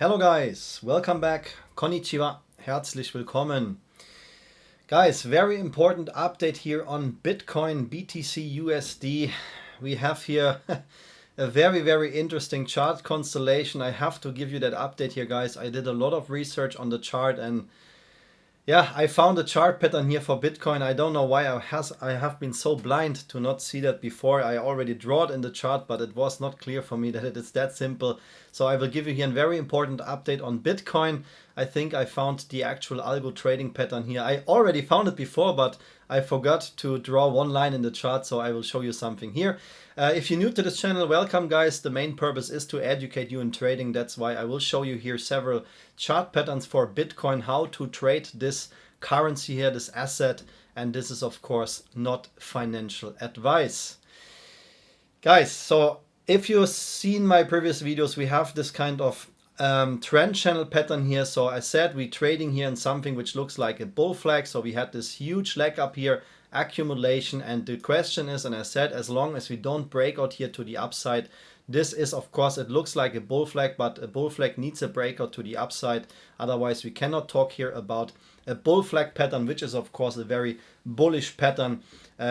Hello guys, welcome back. Konnichiwa, herzlich willkommen. Guys, very important update here on Bitcoin, BTC, USD. We have here a very interesting chart constellation. I have to give you that update here, guys. I did a lot of research on the chart and yeah, I found a chart pattern here for Bitcoin. I don't know why I have been so blind to not see that before. I already drew it in the chart, but it was not clear for me that it is that simple. So I will give you here a very important update on Bitcoin. I think I found the actual algo trading pattern here. I already found it before, but I forgot to draw one line in the chart, so I will show you something here. If you're new to this channel, welcome guys. The main purpose is to educate you in trading. That's why I will show you here several chart patterns for Bitcoin, how to trade this currency here, this asset. And this is of course not financial advice. Guys, so if you've seen my previous videos, we have this kind of trend channel pattern here. So I said we're trading here in something which looks like a bull flag. So we had this huge leg up here, accumulation, and the question is, and I said, as long as we don't break out here to the upside, this is of course, it looks like a bull flag, but a bull flag needs a breakout to the upside. Otherwise we cannot talk here about a bull flag pattern, which is of course a very bullish pattern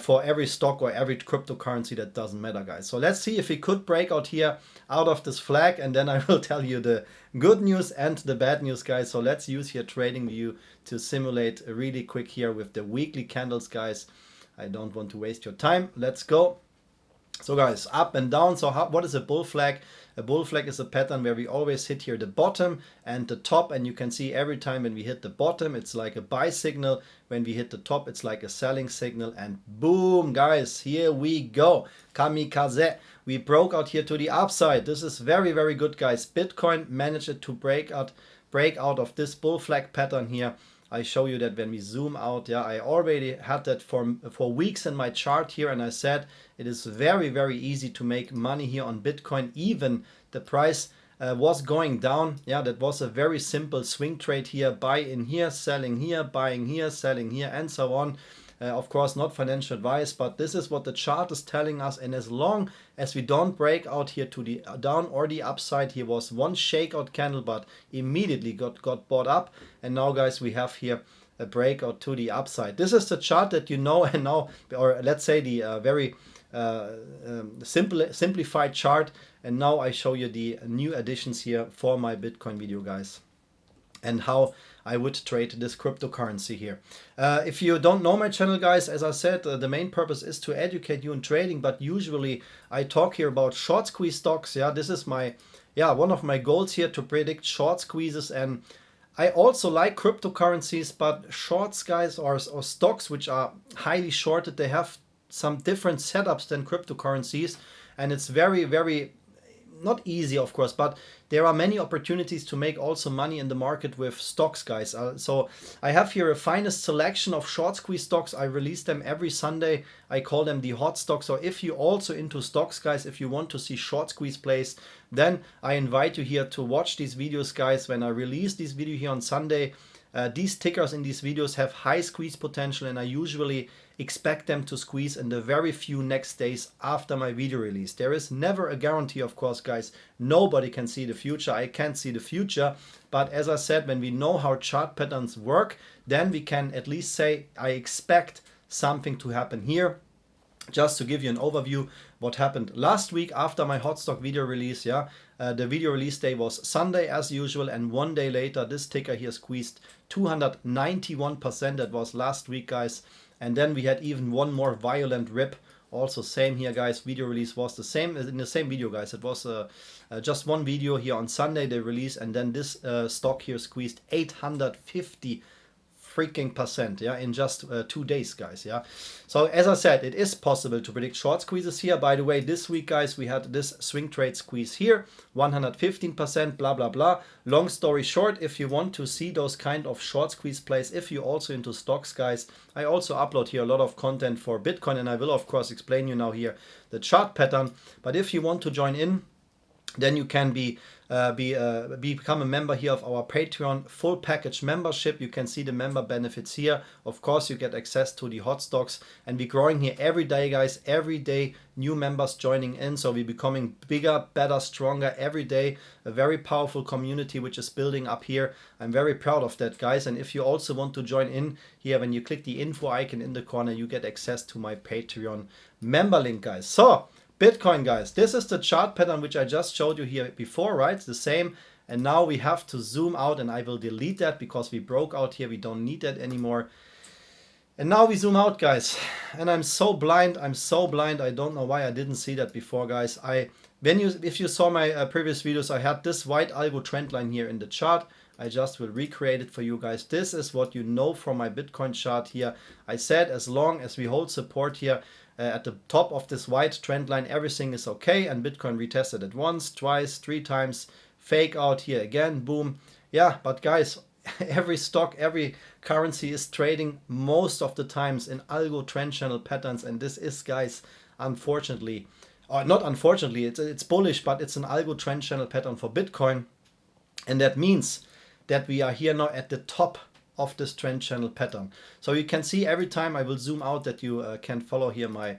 for every stock or every cryptocurrency. That doesn't matter, guys. So let's see if we could break out here out of this flag, and then I will tell you the good news and the bad news, guys. So let's use here TradingView to simulate really quick here with the weekly candles, guys. I don't want to waste your time. Let's go. So guys, up and down. So what is a bull flag? A bull flag is a pattern where we always hit here the bottom and the top, and you can see every time when we hit the bottom it's like a buy signal, when we hit the top it's like a selling signal, and boom guys, here we go, kamikaze, we broke out here to the upside. This is very good, guys. Bitcoin managed to break out of this bull flag pattern here. I show you that when we zoom out. Yeah, I already had that for weeks in my chart here, and I said it is very easy to make money here on Bitcoin. Even the price was going down. Yeah, that was a very simple swing trade here. Buy in here, selling here, buying here, selling here, and so on. Of course, not financial advice, but this is what the chart is telling us. And as long as we don't break out here to the down or the upside, here was one shakeout candle, but immediately got bought up. And now, guys, we have here a breakout to the upside. This is the chart that you know, and now, or let's say the very simplified chart. And now I show you the new additions here for my Bitcoin video, guys, and how I would trade this cryptocurrency here. If you don't know my channel, guys, as I said, the main purpose is to educate you in trading, but usually I talk here about short squeeze stocks. Yeah, this is my, one of my goals here, to predict short squeezes. And I also like cryptocurrencies, but shorts, guys, or stocks which are highly shorted, they have some different setups than cryptocurrencies, and it's very not easy, of course, but there are many opportunities to make also money in the market with stocks, guys. So I have here a finest selection of short squeeze stocks. I release them every Sunday. I call them the hot stocks. So if you also into stocks, guys, if you want to see short squeeze plays, then I invite you here to watch these videos, guys. When I release this video here on Sunday, these tickers in these videos have high squeeze potential, and I usually expect them to squeeze in the very few next days after my video release. There is never a guarantee, of course, guys. Nobody can see the future. I can't see the future. But as I said, when we know how chart patterns work, then we can at least say, I expect something to happen here. Just to give you an overview, what happened last week after my hot stock video release, the video release day was Sunday as usual, and one day later this ticker here squeezed 291%. That was last week, guys. And then we had even one more violent rip. Also same here, guys. Video release was the same in the same video, guys. It was just one video here on Sunday they released, and then this stock here squeezed 850 freaking percent, in just 2 days, guys. So as I said, it is possible to predict short squeezes here. By the way, this week, guys, we had this swing trade squeeze here, 115%, blah blah blah. Long story short, if you want to see those kind of short squeeze plays, if you're also into stocks, guys, I also upload here a lot of content for Bitcoin, and I will of course explain you now here the chart pattern. But if you want to join in, then you can become a member here of our Patreon full package membership. You can see the member benefits here. Of course, you get access to the hot stocks, and we're growing here every day, guys. Every day, new members joining in, so we're becoming bigger, better, stronger every day. A very powerful community which is building up here. I'm very proud of that, guys. And if you also want to join in here, when you click the info icon in the corner, you get access to my Patreon member link, guys. So Bitcoin, guys, this is the chart pattern which I just showed you here before, right? It's the same. And now we have to zoom out, and I will delete that because we broke out here. We don't need that anymore. And now we zoom out, guys. And I'm so blind. I'm so blind. I don't know why I didn't see that before, guys. If you saw my previous videos, I had this white algo trend line here in the chart. I just will recreate it for you guys. This is what you know from my Bitcoin chart here. I said as long as we hold support here, at the top of this white trend line, everything is okay, and Bitcoin retested it once, twice, 3 times, fake out here again, boom. Yeah, but guys, every stock, every currency is trading most of the times in algo trend channel patterns, and this is, guys, unfortunately, or not unfortunately, it's bullish, but it's an algo trend channel pattern for Bitcoin, and that means that we are here now at the top of this trend channel pattern. So you can see every time I will zoom out that you can follow here my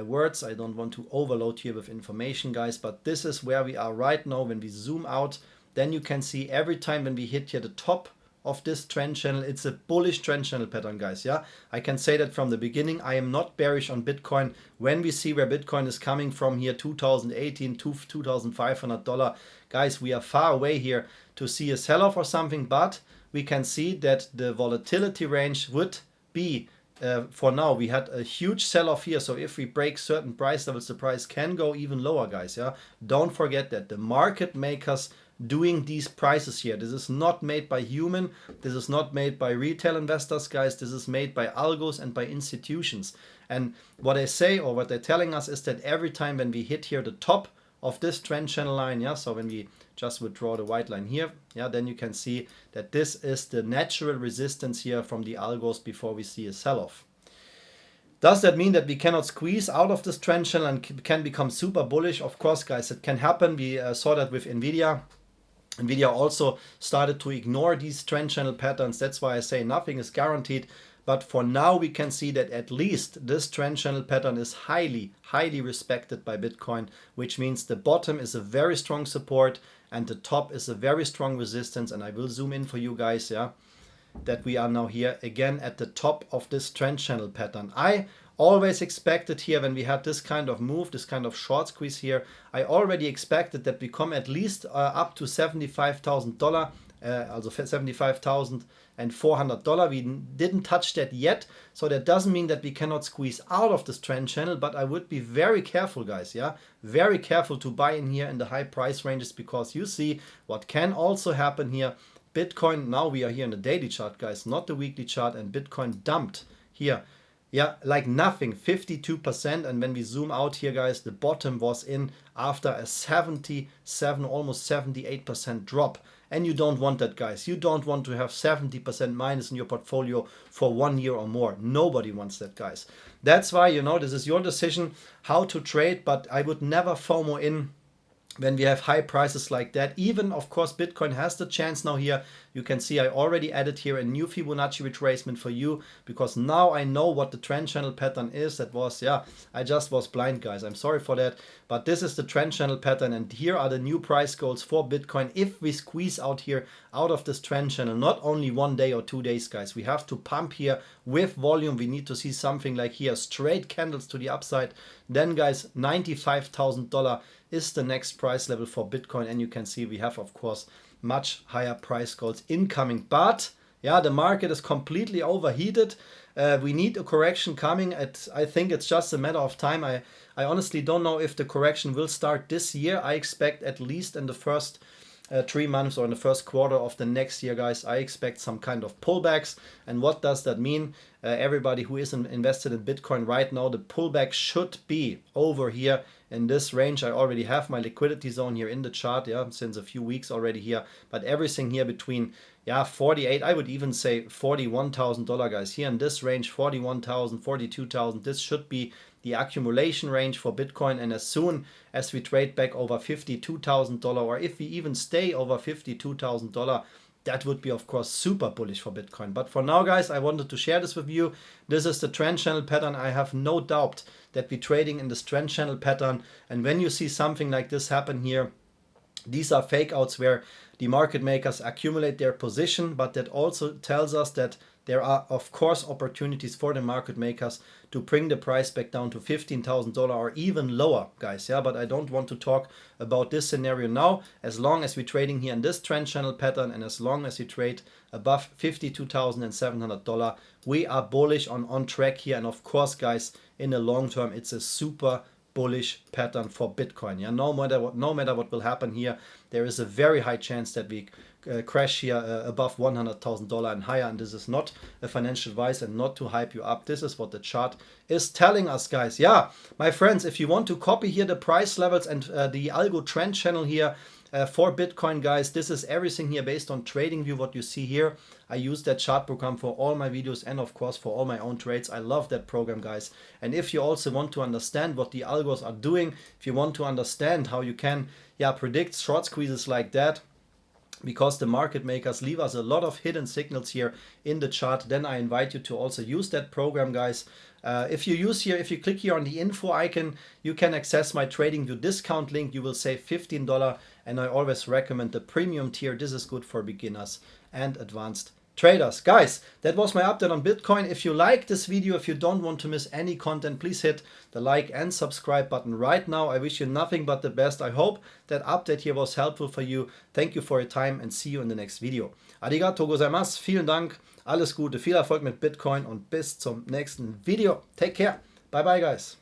words. I don't want to overload here with information, guys, but this is where we are right now. When we zoom out, then you can see every time when we hit here the top of this trend channel, it's a bullish trend channel pattern, guys. Yeah, I can say that from the beginning. I am not bearish on Bitcoin. When we see where Bitcoin is coming from here, 2018 to $2,500, guys, we are far away here to see a sell-off or something, but we can see that the volatility range would be, for now, we had a huge sell-off here. So if we break certain price levels, the price can go even lower, guys. Yeah, don't forget that the market makers doing these prices here. This is not made by human. This is not made by retail investors, guys. This is made by algos and by institutions. And what they say, or what they're telling us, is that every time when we hit here the top of this trend channel line, yeah, so when we just withdraw the white line here, yeah, then you can see that this is the natural resistance here from the algos before we see a sell-off. Does that mean that we cannot squeeze out of this trend channel and can become super bullish? Of course, guys, it can happen. We saw that with Nvidia. Nvidia also started to ignore these trend channel patterns. That's why I say nothing is guaranteed. But for now, we can see that at least this trend channel pattern is highly, highly respected by Bitcoin, which means the bottom is a very strong support and the top is a very strong resistance. And I will zoom in for you guys, yeah, that we are now here again at the top of this trend channel pattern. I always expected here, when we had this kind of move, this kind of short squeeze here, I already expected that we come at least up to $75,000, also $75,400. We didn't touch that yet, so that doesn't mean that we cannot squeeze out of this trend channel, but I would be very careful, guys, yeah, very careful to buy in here in the high price ranges, because you see what can also happen here. Bitcoin, now we are here in the daily chart, guys, not the weekly chart, and Bitcoin dumped here, yeah, like nothing, 52%. And when we zoom out here, guys, the bottom was in after a 77, almost 78% drop. And you don't want that, guys. You don't want to have 70% minus in your portfolio for 1 year or more. Nobody wants that, guys. That's why, you know, this is your decision how to trade, but I would never FOMO in when we have high prices like that. Even, of course, Bitcoin has the chance now here. You can see I already added here a new Fibonacci retracement for you, because now I know what the trend channel pattern is. That was, yeah, I just was blind, guys. I'm sorry for that. But this is the trend channel pattern, and here are the new price goals for Bitcoin. If we squeeze out here, out of this trend channel, not only 1 day or 2 days, guys, we have to pump here with volume. We need to see something like here, straight candles to the upside. Then, guys, $95,000 is the next price level for Bitcoin. And you can see we have, of course, much higher price goals incoming. But yeah, the market is completely overheated. We need a correction coming. I think it's just a matter of time. I honestly don't know if the correction will start this year. I expect at least in the first 3 months or in the first quarter of the next year, guys, I expect some kind of pullbacks. And what does that mean? Everybody who is invested in Bitcoin right now, the pullback should be over here in this range. I already have my liquidity zone here in the chart, yeah, since a few weeks already here. But everything here between, yeah, 48, I would even say $41,000, guys. Here in this range, 41,000, 42,000, this should be the accumulation range for Bitcoin, and as soon as we trade back over $52,000, or if we even stay over $52,000, that would be, of course, super bullish for Bitcoin. But for now, guys, I wanted to share this with you. This is the trend channel pattern. I have no doubt that we're trading in this trend channel pattern. And when you see something like this happen here, these are fake outs where the market makers accumulate their position, but that also tells us that there are, of course, opportunities for the market makers to bring the price back down to $15,000 or even lower, guys. Yeah, but I don't want to talk about this scenario now. As long as we're trading here in this trend channel pattern, and as long as we trade above $52,700, we are bullish on track here. And of course, guys, in the long term, it's a super bullish pattern for Bitcoin. Yeah, no matter what will happen here, there is a very high chance that we crash here above $100,000 and higher. And this is not a financial advice and not to hype you up. This is what the chart is telling us, guys. Yeah, my friends, if you want to copy here the price levels and the algo trend channel here for Bitcoin, guys, this is everything here based on TradingView. What you see here, I use that chart program for all my videos and of course for all my own trades. I love that program, guys. And if you also want to understand what the algos are doing, if you want to understand how you can predict short squeezes like that, because the market makers leave us a lot of hidden signals here in the chart, then I invite you to also use that program, guys. If you click here on the info icon, you can access my TradingView discount link. You will save $15, and I always recommend the premium tier. This is good for beginners and advanced traders. Guys, that was my update on Bitcoin. If you like this video, if you don't want to miss any content, please hit the like and subscribe button right now. I wish you nothing but the best. I hope that update here was helpful for you. Thank you for your time and see you in the next video. Arigato gozaimasu. Vielen Dank. Alles Gute, viel Erfolg mit Bitcoin und bis zum nächsten Video. Take care. Bye bye, guys.